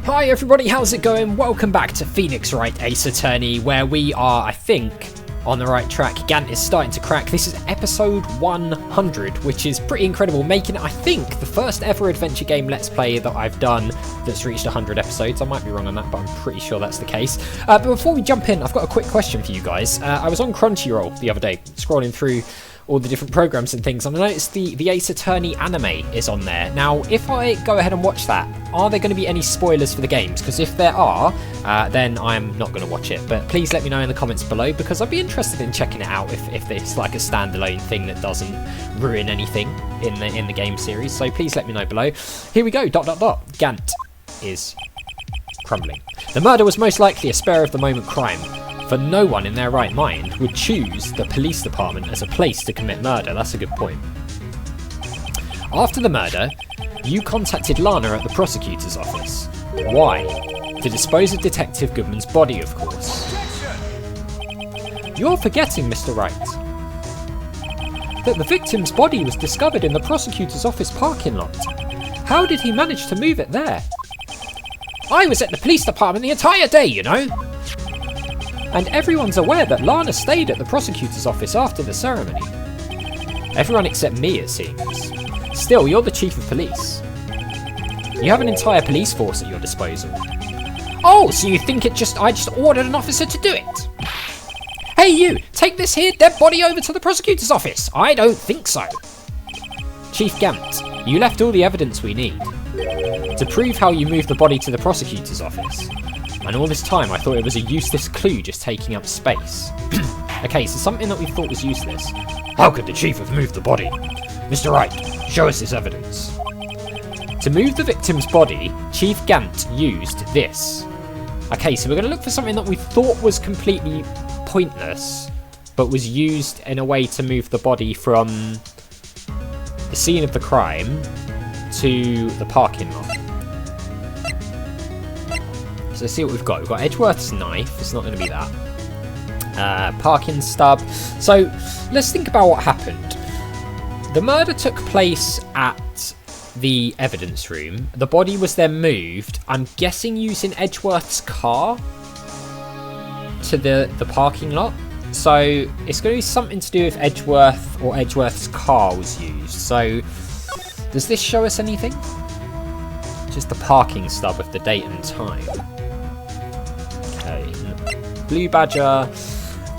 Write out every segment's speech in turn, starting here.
Hi everybody, how's it going? Welcome back to Phoenix Wright Ace Attorney, where we are, I think, on the right track. Gant is starting to crack. This is episode 100, which is pretty incredible, making it, I think, the first ever adventure game Let's Play that I've done that's reached 100 episodes. I might be wrong on that, but I'm pretty sure that's the case. But before we jump in, I've got a quick question for you guys. I was on Crunchyroll the other day, scrolling through all the different programs and things, and I noticed the Ace Attorney anime is on there. Now, if I go ahead and watch that, are there going to be any spoilers for the games? Because if there are, then I'm not going to watch it. But please let me know in the comments below, because I'd be interested in checking it out if it's like a standalone thing that doesn't ruin anything in the game series. So please let me know below. Here we go, ... Gant is crumbling. The murder was most likely a spur of the moment crime, for no one in their right mind would choose the police department as a place to commit murder. That's a good point. After the murder, you contacted Lana at the prosecutor's office. Why? To dispose of Detective Goodman's body, of course. You're forgetting, Mr. Wright, that the victim's body was discovered in the prosecutor's office parking lot. How did he manage to move it there? I was at the police department the entire day, you know. And everyone's aware that Lana stayed at the prosecutor's office after the ceremony. Everyone except me, it seems. Still, you're the chief of police. You have an entire police force at your disposal. Oh, so you think I just ordered an officer to do it? Hey you, take this here dead body over to the prosecutor's office. I don't think so. Chief Gant, you left all the evidence we need to prove how you moved the body to the prosecutor's office. And all this time I thought it was a useless clue just taking up space. Okay, so something that we thought was useless. How could the chief have moved the body? Mr. Wright, show us this evidence. To move the victim's body, Chief Gant used this. Okay, so we're going to look for something that we thought was completely pointless, but was used in a way to move the body from the scene of the crime to the parking lot. So let's see what we've got. We've got Edgeworth's knife. It's not going to be that. Parking stub. So let's think about what happened. The murder took place at the evidence room. The body was then moved, I'm guessing using Edgeworth's car to the parking lot. So it's going to be something to do with Edgeworth, or Edgeworth's car was used. So does this show us anything? Just the parking stub of the date and time. Blue Badger,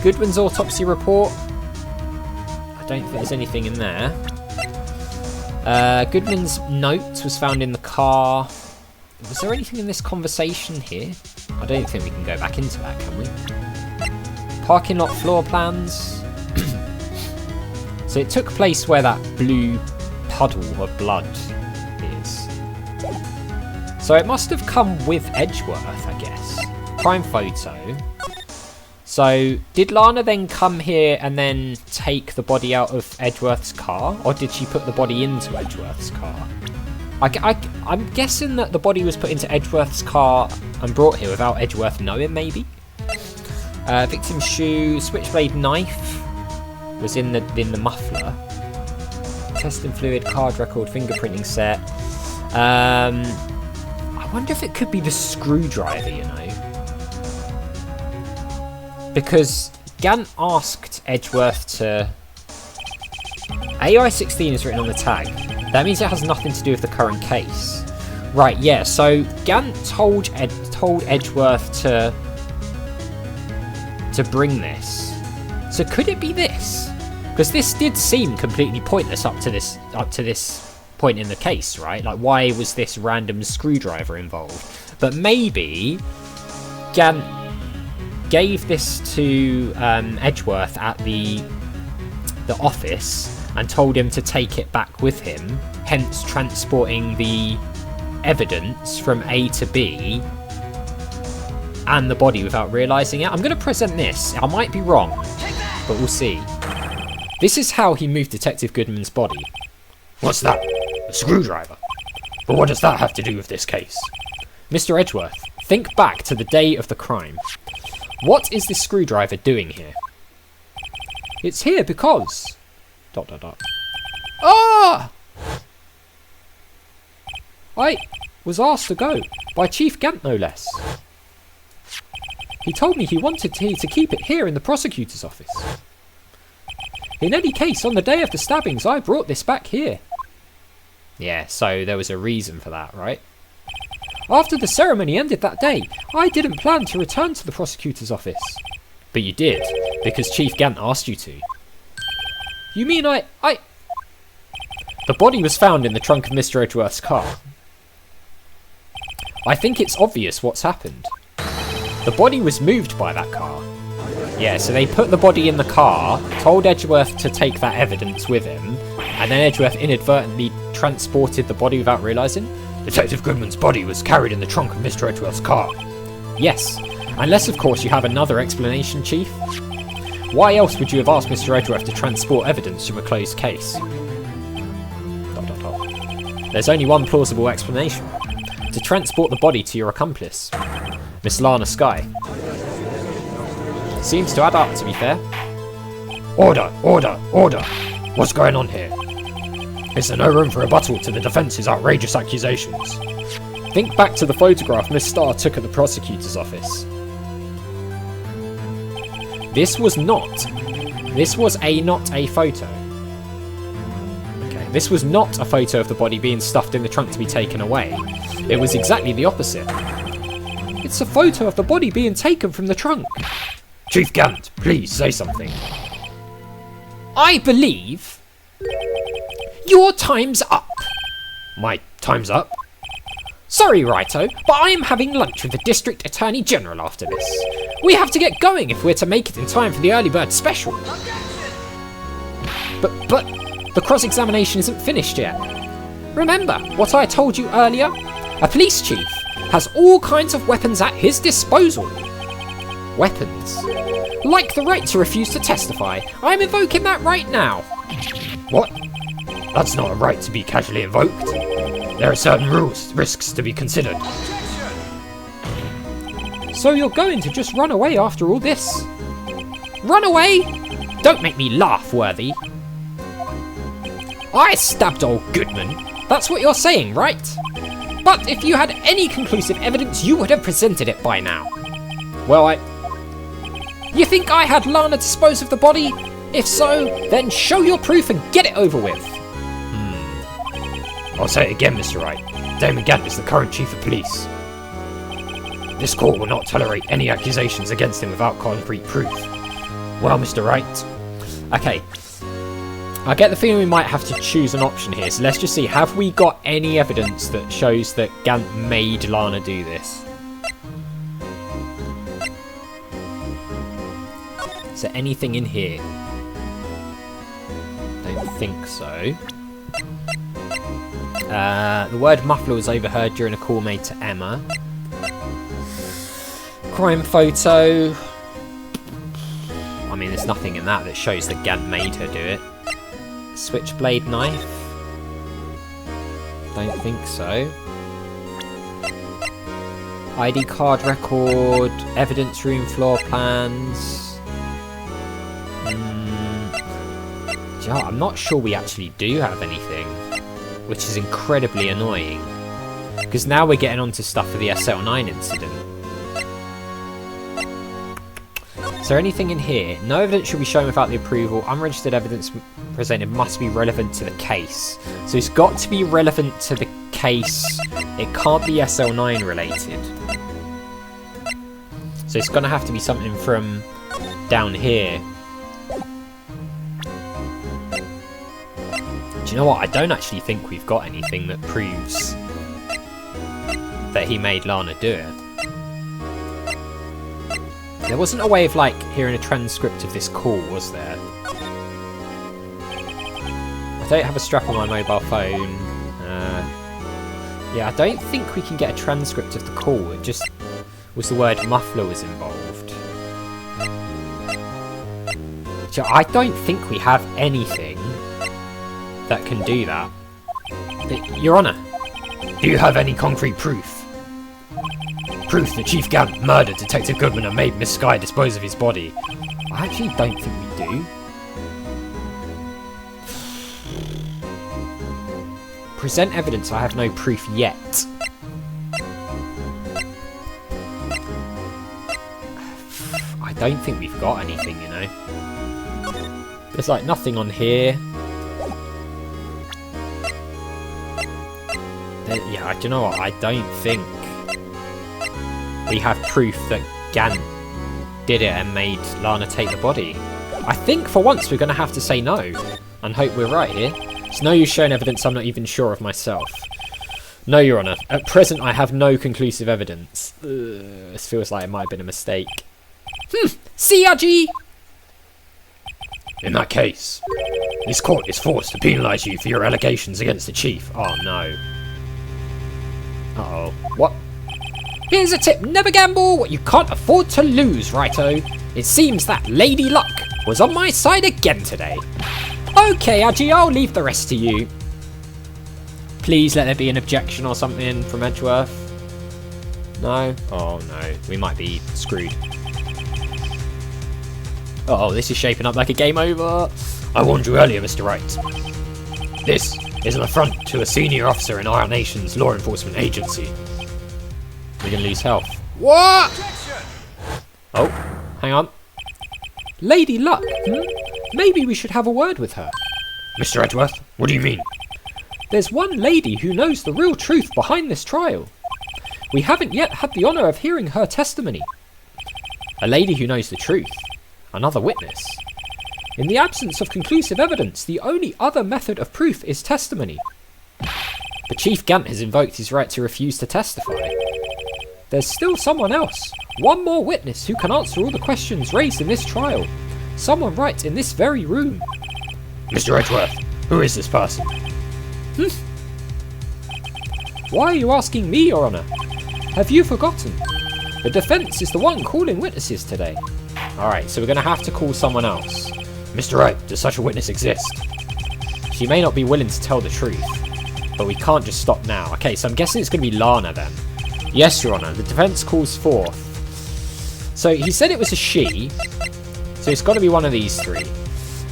Goodman's autopsy report. I don't think there's anything in there. Goodman's note was found in the car. Was there anything in this conversation here? I don't think we can go back into that, can we? Parking lot floor plans. So it took place where that blue puddle of blood is. So it must have come with Edgeworth, I guess. Crime photo. So, did Lana then come here and then take the body out of Edgeworth's car? Or did she put the body into Edgeworth's car? I'm guessing that the body was put into Edgeworth's car and brought here without Edgeworth knowing, maybe? Victim's shoe, switchblade knife was in the muffler. Testing fluid, card record, fingerprinting set. I wonder if it could be the screwdriver, you know? Because Gant asked Edgeworth to... AI16 is written on the tag. That means it has nothing to do with the current case. Right, yeah, so Gant told Edgeworth to bring this. So could it be this? Because this did seem completely pointless up to this point in the case, right? Like, why was this random screwdriver involved? But maybe Gant gave this to Edgeworth at the office and told him to take it back with him, hence transporting the evidence from A to B and the body without realising it. I'm going to present this. I might be wrong, but we'll see. This is how he moved Detective Goodman's body. What's that? A screwdriver? But what does that have to do with this case? Mr. Edgeworth, think back to the day of the crime. What is this screwdriver doing here? It's here because... ... Ah! was asked to go, by Chief Gant no less. He told me he wanted to keep it here in the prosecutor's office. In any case, on the day of the stabbings, I brought this back here. Yeah, so there was a reason for that, right? After the ceremony ended that day, I didn't plan to return to the prosecutor's office. But you did, because Chief Gant asked you to. You mean I... The body was found in the trunk of Mr. Edgeworth's car. I think it's obvious what's happened. The body was moved by that car. Yeah, so they put the body in the car, told Edgeworth to take that evidence with him, and then Edgeworth inadvertently transported the body without realising. Detective Goodman's body was carried in the trunk of Mr. Edgeworth's car. Yes, unless of course you have another explanation, Chief. Why else would you have asked Mr. Edgeworth to transport evidence from a closed case? ... There's only one plausible explanation. To transport the body to your accomplice, Miss Lana Skye. Seems to add up, to be fair. Order! Order! Order! What's going on here? Is there no room for rebuttal to the defence's outrageous accusations? Think back to the photograph Miss Starr took at the prosecutor's office. This was not a photo. Okay, this was not a photo of the body being stuffed in the trunk to be taken away. It was exactly the opposite. It's a photo of the body being taken from the trunk. Chief Gant, please say something. I believe your time's up. My time's up? Sorry, Righto, but I am having lunch with the District Attorney General after this. We have to get going if we're to make it in time for the early bird special. But the cross-examination isn't finished yet. Remember what I told you earlier? A police chief has all kinds of weapons at his disposal. Weapons? Like the right to refuse to testify. I'm invoking that right now. What? That's not a right to be casually invoked. There are certain risks to be considered. So you're going to just run away after all this? Run away? Don't make me laugh, Worthy. I stabbed old Goodman. That's what you're saying, right? But if you had any conclusive evidence, you would have presented it by now. Well, You think I had Lana dispose of the body? If so, then show your proof and get it over with. I'll say it again, Mr. Wright. Damon Gant is the current Chief of Police. This court will not tolerate any accusations against him without concrete proof. Well, Mr. Wright. Okay. I get the feeling we might have to choose an option here, so let's just see. Have we got any evidence that shows that Gant made Lana do this? Is there anything in here? Don't think so. The word muffler was overheard during a call made to Emma. Crime photo. I mean, there's nothing in that shows that Gant made her do it. Switchblade knife. Don't think so. ID card record. Evidence room floor plans. I'm not sure we actually do have anything, which is incredibly annoying, because now we're getting onto stuff for the SL9 incident. Is there anything in here? No evidence should be shown without the approval. Unregistered evidence presented must be relevant to the case. So it's got to be relevant to the case. It can't be SL9 related. So it's going to have to be something from down here. Do you know what? I don't actually think we've got anything that proves that he made Lana do it. There wasn't a way of, like, hearing a transcript of this call, was there? I don't have a strap on my mobile phone. Yeah, I don't think we can get a transcript of the call. It just was the word muffler was involved. So I don't think we have anything that can do that. Your Honour, do you have any concrete proof? Proof that Chief Gant murdered Detective Goodman and made Miss Skye dispose of his body? I actually don't think we do. Present evidence. I have no proof yet. don't think we've got anything, you know. There's like nothing on here. Yeah, do you know what? I don't think we have proof that Gant did it and made Lana take the body. I think for once we're going to have to say no and hope we're right here. It's no use showing evidence I'm not even sure of myself. No, Your Honour. At present, I have no conclusive evidence. This feels like it might have been a mistake. CRG! In that case, this court is forced to penalise you for your allegations against the chief. Oh, no. Uh-oh. What? Here's a tip. Never gamble what you can't afford to lose, righto. It seems that Lady Luck was on my side again today. Okay, Aji, I'll leave the rest to you. Please let there be an objection or something from Edgeworth. No? Oh, no. We might be screwed. Uh-oh, this is shaping up like a game over. I warned you earlier, Mr. Wright. This is an affront to a senior officer in our nation's law enforcement agency. We're going to lose health. What? Oh, hang on. Lady Luck, Maybe we should have a word with her. Mr. Edgeworth, what do you mean? There's one lady who knows the real truth behind this trial. We haven't yet had the honour of hearing her testimony. A lady who knows the truth. Another witness. In the absence of conclusive evidence, the only other method of proof is testimony. But Chief Gant has invoked his right to refuse to testify. There's still someone else. One more witness who can answer all the questions raised in this trial. Someone right in this very room. Mr. Edgeworth, who is this person? Why are you asking me, Your Honour? Have you forgotten? The defence is the one calling witnesses today. Alright, so we're going to have to call someone else. Mr. Wright, does such a witness exist? She may not be willing to tell the truth, but we can't just stop now. Okay, so I'm guessing it's going to be Lana then. Yes, Your Honour, the defence calls forth. So he said it was a she, so it's got to be one of these three.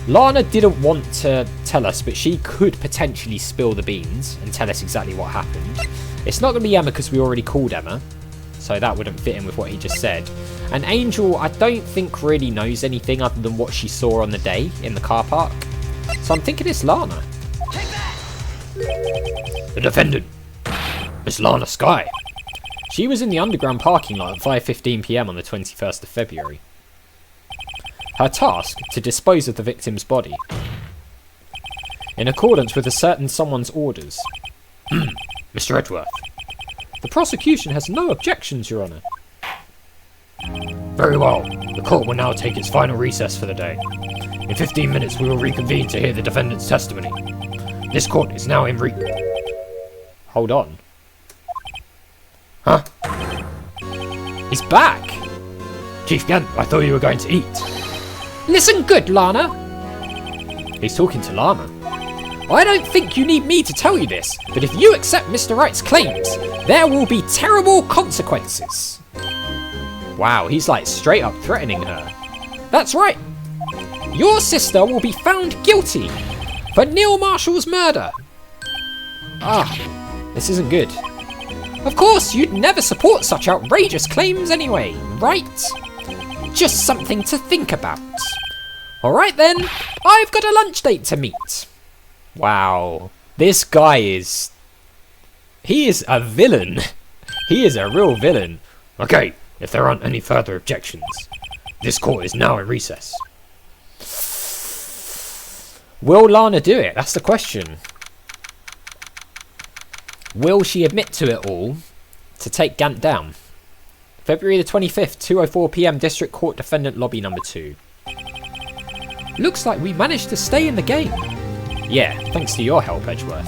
Lana didn't want to tell us, but she could potentially spill the beans and tell us exactly what happened. It's not going to be Emma because we already called Emma, so that wouldn't fit in with what he just said. And Angel, I don't think really knows anything other than what she saw on the day in the car park. So I'm thinking it's Lana. The defendant, Miss Lana Skye. She was in the underground parking lot at 5:15 PM on the 21st of February. Her task, to dispose of the victim's body. In accordance with a certain someone's orders. Mr. Edgeworth. The prosecution has no objections, Your Honour. Very well. The court will now take its final recess for the day. In 15 minutes we will reconvene to hear the defendant's testimony. This court is now in Hold on. Huh? He's back! Chief Gant, I thought you were going to eat. Listen good, Lana! He's talking to Lana. I don't think you need me to tell you this, but if you accept Mr. Wright's claims, there will be terrible consequences. Wow, he's like straight up threatening her. That's right. Your sister will be found guilty for Neil Marshall's murder. This isn't good. Of course, you'd never support such outrageous claims anyway, right? Just something to think about. Alright then, I've got a lunch date to meet. Wow, this guy is... He is a villain. He is a real villain. Okay, if there aren't any further objections, this court is now in recess. Will Lana do it? That's the question. Will she admit to it all to take Gant down? February the 25th, 2:04 PM, District Court Defendant Lobby number 2. Looks like we managed to stay in the game. Yeah, thanks to your help, Edgeworth.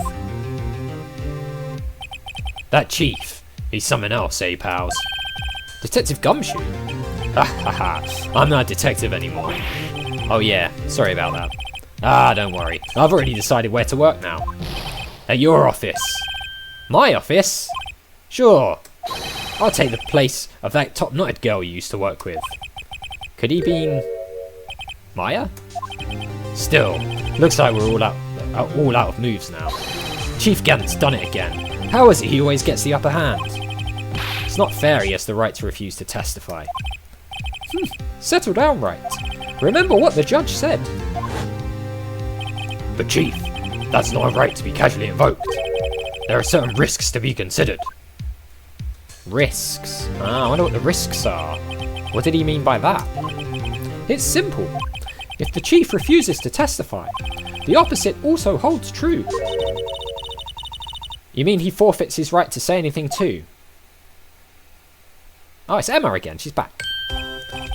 That chief, he's something else, eh, pals? Detective Gumshoe? Ha ha ha, I'm not a detective anymore. Oh yeah, sorry about that. Don't worry. I've already decided where to work now. At your office. My office? Sure. I'll take the place of that top-knotted girl you used to work with. Could he be... Maya? Still, looks like we're all out of moves now. Chief Gant's done it again. How is it he always gets the upper hand? It's not fair he has the right to refuse to testify. Settle down, Wright. Remember what the judge said. But Chief, that's not a right to be casually invoked. There are certain risks to be considered. Risks? Ah, I wonder what the risks are. What did he mean by that? It's simple. If the chief refuses to testify, the opposite also holds true. You mean he forfeits his right to say anything too? Oh, it's Emma again. She's back.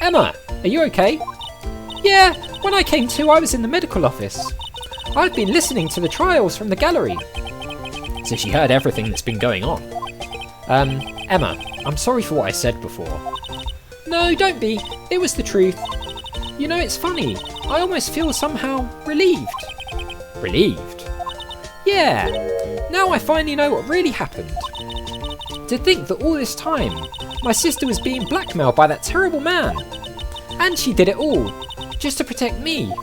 Emma, are you okay? Yeah, when I came to, I was in the medical office. I've been listening to the trials from the gallery. So she heard everything that's been going on. Emma, I'm sorry for what I said before. No, don't be. It was the truth. You know, it's funny. I almost feel somehow relieved. Relieved? Yeah. Now I finally know what really happened. To think that all this time, my sister was being blackmailed by that terrible man. And she did it all, just to protect me.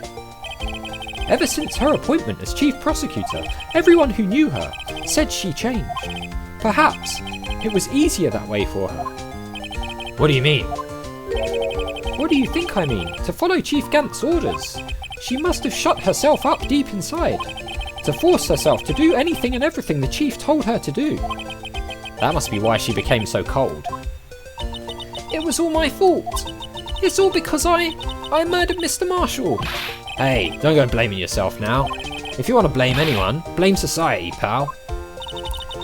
Ever since her appointment as chief prosecutor, everyone who knew her said she changed. Perhaps it was easier that way for her. What do you mean? What do you think I mean? To follow Chief Gant's orders. She must have shut herself up deep inside, to force herself to do anything and everything the chief told her to do. That must be why she became so cold. It was all my fault. It's all because I murdered Mr. Marshall. Hey, don't go blaming yourself now. If you want to blame anyone, blame society, pal.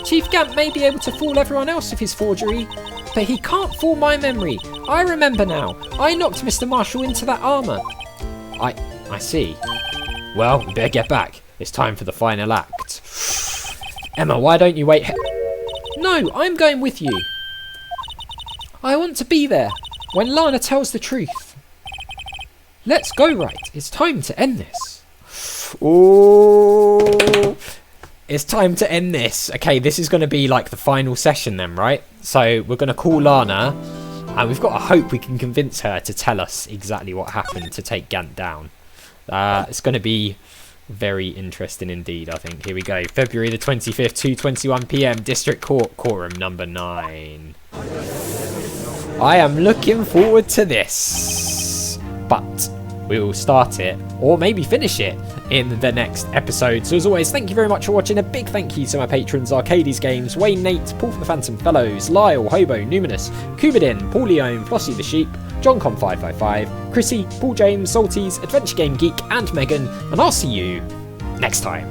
Chief Gant may be able to fool everyone else with his forgery, but he can't fool my memory. I remember now. I knocked Mr. Marshall into that armour. I see. Well, we better get back. It's time for the final act. Emma, why don't you wait? No, I'm going with you. I want to be there when Lana tells the truth. Let's go, Wright. It's time to end this. Ooh. It's time to end this. Okay, this is going to be like the final session then, right? So we're going to call Lana, and we've got to hope we can convince her to tell us exactly what happened to take Gant down. It's going to be very interesting indeed, I think. Here we go. February the 25th, 2:21 PM, District Court, Courtroom number 9. I am looking forward to this, but we will start it, or maybe finish it, in the next episode. So as always, thank you very much for watching. A big thank you to my patrons: Arcades Games, Wayne Nate, Paul from the Phantom Fellows, Lyle, Hobo, Numinous, Kubidin, Paul Leone, Flossie the Sheep, JohnCom555, Chrissy, Paul James, Salties, Adventure Game Geek, and Megan, and I'll see you next time.